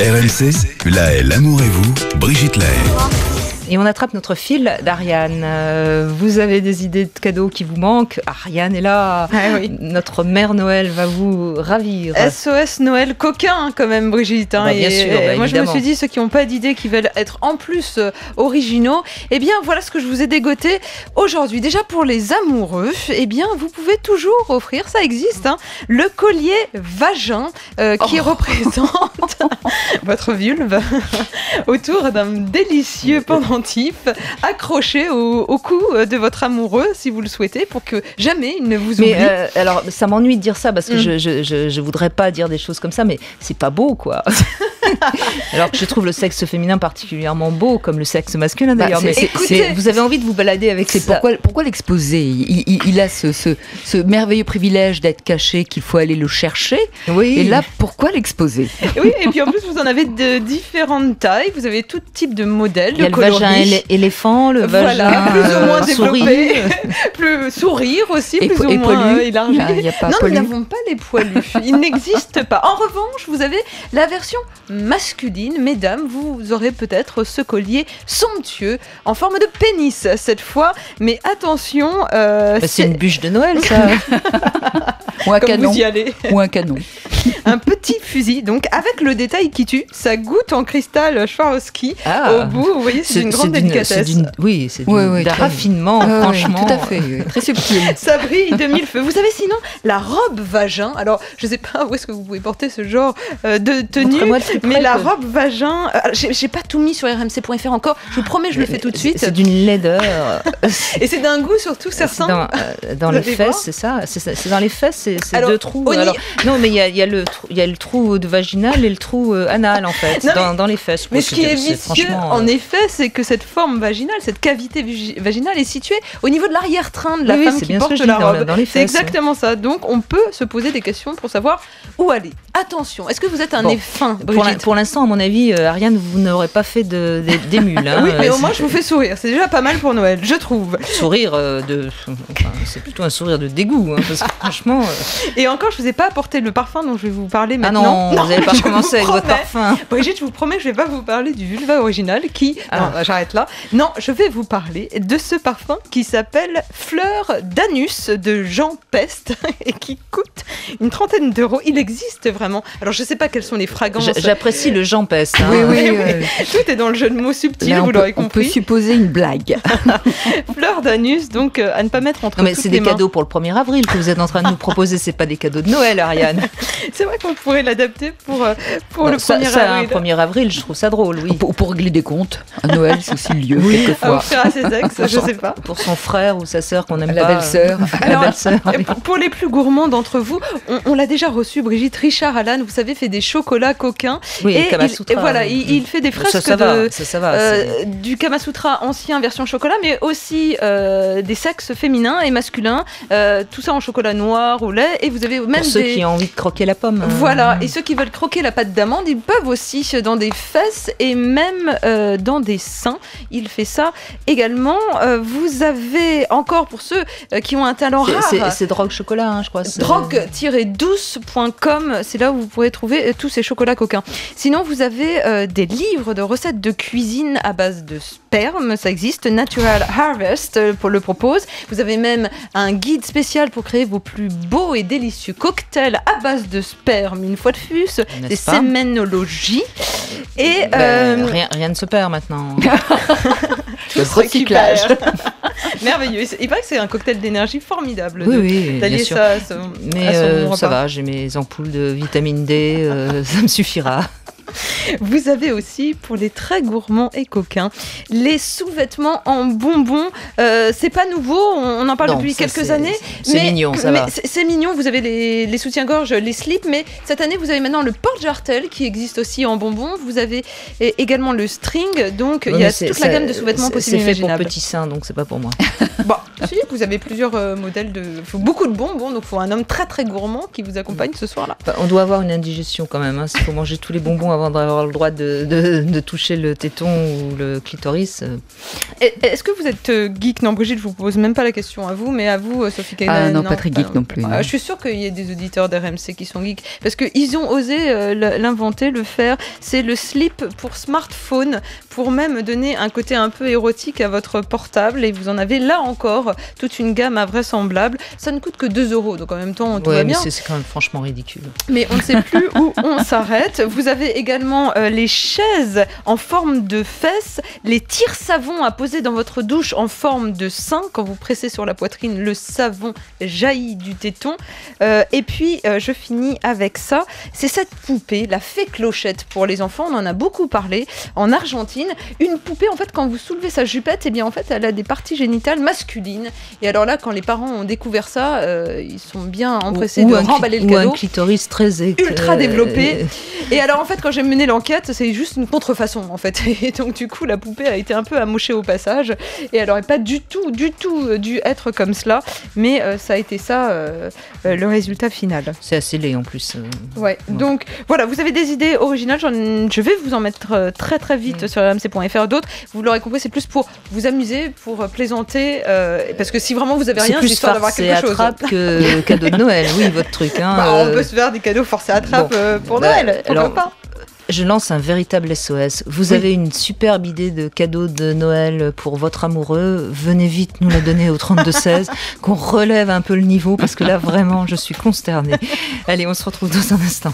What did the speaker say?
RMC, Laël, Amour et vous, Brigitte Laël. Et on attrape notre fil d'Ariane. Vous avez des idées de cadeaux qui vous manquent? Ariane est là. Ah oui. Notre mère Noël va vous ravir. SOS Noël coquin quand même, Brigitte. Bah, bien sûr, moi je me évidemment. suis dit, ceux qui n'ont pas d'idées, qui veulent être en plus originaux, eh bien voilà ce que je vous ai dégoté aujourd'hui. Déjà pour les amoureux, eh bien vous pouvez toujours offrir, ça existe, hein, le collier vagin qui représente votre vulve autour d'un délicieux pendentif accroché au cou de votre amoureux si vous le souhaitez, pour que jamais il ne vous oublie. Mais alors, ça m'ennuie de dire ça parce que je voudrais pas dire des choses comme ça, mais c'est pas beau, quoi. Alors que je trouve le sexe féminin particulièrement beau, comme le sexe masculin d'ailleurs. Bah, mais vous avez envie de vous balader avec ça. Pourquoi l'exposer? Il a ce merveilleux privilège d'être caché, qu'il faut aller le chercher. Oui. Et là, pourquoi l'exposer? Oui, et puis en plus vous en avez de différentes tailles, vous avez tout type de modèles, Il y a de le vagin coloris. éléphant, le Voilà, vagin plus ou moins souris. développé, plus sourire aussi, Et plus ou moins poilu. élargi. Il y a pas Non, poilu. nous n'avons pas les poilus, ils n'existent pas. En revanche, vous avez la version masculine. Mesdames, vous aurez peut-être ce collier somptueux en forme de pénis cette fois, mais attention, C'est une bûche de Noël, ça. Ou un comme canon. vous y allez. Ou un canon. Un petit fusil, donc avec le détail qui tue, ça goûte en cristal Swarovski. Au bout, vous voyez, c'est une grande délicatesse. Oui, c'est d'un très- raffinement, Ouais, franchement. tout à fait. Très subtil. Ça brille de mille feux. Vous avez sinon la robe vagin. Alors, je sais pas où est-ce que vous pouvez porter ce genre de tenue, Montrez-moi de plus près, mais la quoi. robe vagin. J'ai pas tout mis sur rmc.fr encore. Je vous promets, je le fais tout de suite. C'est d'une laideur. Et c'est d'un goût surtout certain. Dans Vous les allez fesses, voir. c'est ça. C'est dans les fesses, c'est Alors, deux trous. au ni- Alors, non, mais il y a le trou de vaginal et le trou anal, en fait, Non, dans les fesses. Mais Ouais, ce qui est vicieux, franchement, en effet, c'est que cette forme vaginale, cette cavité vaginale est située au niveau de l'arrière-train de la oui, femme c'est qui bien ce que porte je dis, la robe. dans les C'est fesses. exactement ça. Donc, on peut se poser des questions pour savoir où aller. Attention, est-ce que vous êtes un Bon, nez fin, Pour Brigitte? l'instant, à mon avis, Ariane, vous n'aurez pas fait des mules. Hein. Oui, mais au moins, je vous fais sourire. C'est déjà pas mal pour Noël, je trouve. Sourire c'est plutôt un sourire de dégoût, hein, parce que franchement. Et encore, je vous ai pas apporté le parfum dont je vais vous parler Ah maintenant. non, vous n'allez pas je commencer avec vous votre promets. parfum. Brigitte, je vous promets, je vais pas vous parler du vulva original qui... Non, j'arrête là. Non, je vais vous parler de ce parfum qui s'appelle Fleur d'anus de Jean Peste et qui coûte une trentaine d'euros. Il existe vraiment. Alors, je sais pas quelles sont les fragrances. J'apprécie le Jean Peste. Hein. Oui, tout est dans le jeu de mots subtil, Là, vous l'aurez on peut compris. supposer une blague. Fleur d'anus, donc à ne pas mettre entre Non, mais toutes c'est les des mains. cadeaux pour le 1er avril que vous êtes en train de nous proposer, c'est pas des cadeaux de Noël, Ariane. C'est vrai qu'on pourrait l'adapter pour le 1er ça, avril. un 1er avril, je trouve ça drôle, oui. Pour régler des comptes. À Noël, c'est aussi le lieu, À quelquefois. offrir à ses ex, je sais pas. Pour son frère ou sa sœur qu'on aime La pas. belle-sœur. La Alors, belle-sœur. Et pour les plus gourmands d'entre vous, on l'a déjà reçu, Brigitte. Richard Allan, vous savez, fait des chocolats coquins. Oui, et Kama Sutra, et voilà, oui. il fait des fresques Ça va, ça va. c'est- du Kama Sutra ancien version chocolat, mais aussi des sexes féminins et masculins. Tout ça en chocolat noir au lait. Et vous avez même Pour ceux des... qui ont envie de croquer la pomme. Voilà, et ceux qui veulent croquer la pâte d'amande, ils peuvent aussi dans des fesses et même dans des seins. Il fait ça également. Vous avez encore, pour ceux qui ont un talent rare, C'est Drogue Chocolat, hein, je crois. c'est- drogue-douce.com, c'est là où vous pourrez trouver tous ces chocolats coquins. Sinon, vous avez des livres de recettes de cuisine à base de sperme, ça existe. Natural Harvest le propose. Vous avez même un guide spécial pour créer vos plus beaux et délicieux cocktails à base de sperme, une fois de plus. C'est N'est-ce pas séménologie. Et Rien ne se perd maintenant. Le se récupère. recyclage. Merveilleux. Il paraît que c'est un cocktail d'énergie formidable. Oui, oui, d'allier bien sûr. ça à Mais son repas. ça va, j'ai mes ampoules de vitamine D, ça me suffira. Vous avez aussi, pour les très gourmands et coquins, les sous-vêtements en bonbons. C'est pas nouveau, on en parle Non, depuis ça, quelques c'est- années. c'est mignon, ça va. C'est mignon, vous avez les soutiens-gorge, les slips, mais cette année, vous avez maintenant le porte-jartel qui existe aussi en bonbons. Vous avez également le string, donc il y a toute la gamme de sous-vêtements possibles et C'est fait pour imaginables. petits seins, donc c'est pas pour moi. Bon, si, vous avez plusieurs modèles faut beaucoup de bonbons, donc il faut un homme très très gourmand qui vous accompagne ce soir-là. Enfin, on doit avoir une indigestion quand même, hein, s'il faut manger tous les bonbons avant d'avoir avoir le droit de toucher le téton ou le clitoris. Est-ce que vous êtes geek? Non, Brigitte, je vous pose même pas la question à vous, mais à vous, Sophie Kaynan. Ah non, pas très geek non plus. Je suis sûre qu'il y a des auditeurs d'RMC qui sont geeks, parce qu'ils ont osé l'inventer, le faire. C'est le slip pour smartphone, pour même donner un côté un peu érotique à votre portable, et vous en avez là encore toute une gamme invraisemblable. Ça ne coûte que 2 €, donc en même temps, tout va bien. Mais c'est quand même franchement ridicule. Mais on ne sait plus où on s'arrête. Vous avez également les chaises en forme de fesses, les tire-savons à poser dans votre douche en forme de sein. Quand vous pressez sur la poitrine, le savon jaillit du téton. Et puis, je finis avec ça. C'est cette poupée, la fée Clochette pour les enfants. On en a beaucoup parlé en Argentine. Une poupée, en fait, quand vous soulevez sa jupette, eh bien, en fait, elle a des parties génitales masculines. Et alors là, quand les parents ont découvert ça, ils sont bien empressés de remballer le cadeau. Ou un clitoris très ultra développé. Et alors, en fait, quand j'ai mené l'enquête, c'est juste une contrefaçon, en fait. Et donc, du coup, la poupée a été un peu amochée au passage. Et elle n'aurait pas du tout dû être comme cela. Mais ça a été ça, le résultat final. C'est assez laid, en plus. Ouais. Donc, voilà, vous avez des idées originales. Je vais vous en mettre très, très vite sur rmc.fr. D'autres, vous l'aurez compris, c'est plus pour vous amuser, pour plaisanter. Parce que si vraiment vous avez rien, c'est histoire d'avoir quelque chose. C'est plus attrape que cadeau de Noël, oui, votre truc. Hein, on peut se faire des cadeaux forcés à trappe pour Noël. Pourquoi pas? Je lance un véritable SOS. Vous avez une superbe idée de cadeau de Noël pour votre amoureux. Venez vite nous la donner au 32-16, qu'on relève un peu le niveau, parce que là, vraiment, je suis consternée. Allez, on se retrouve dans un instant.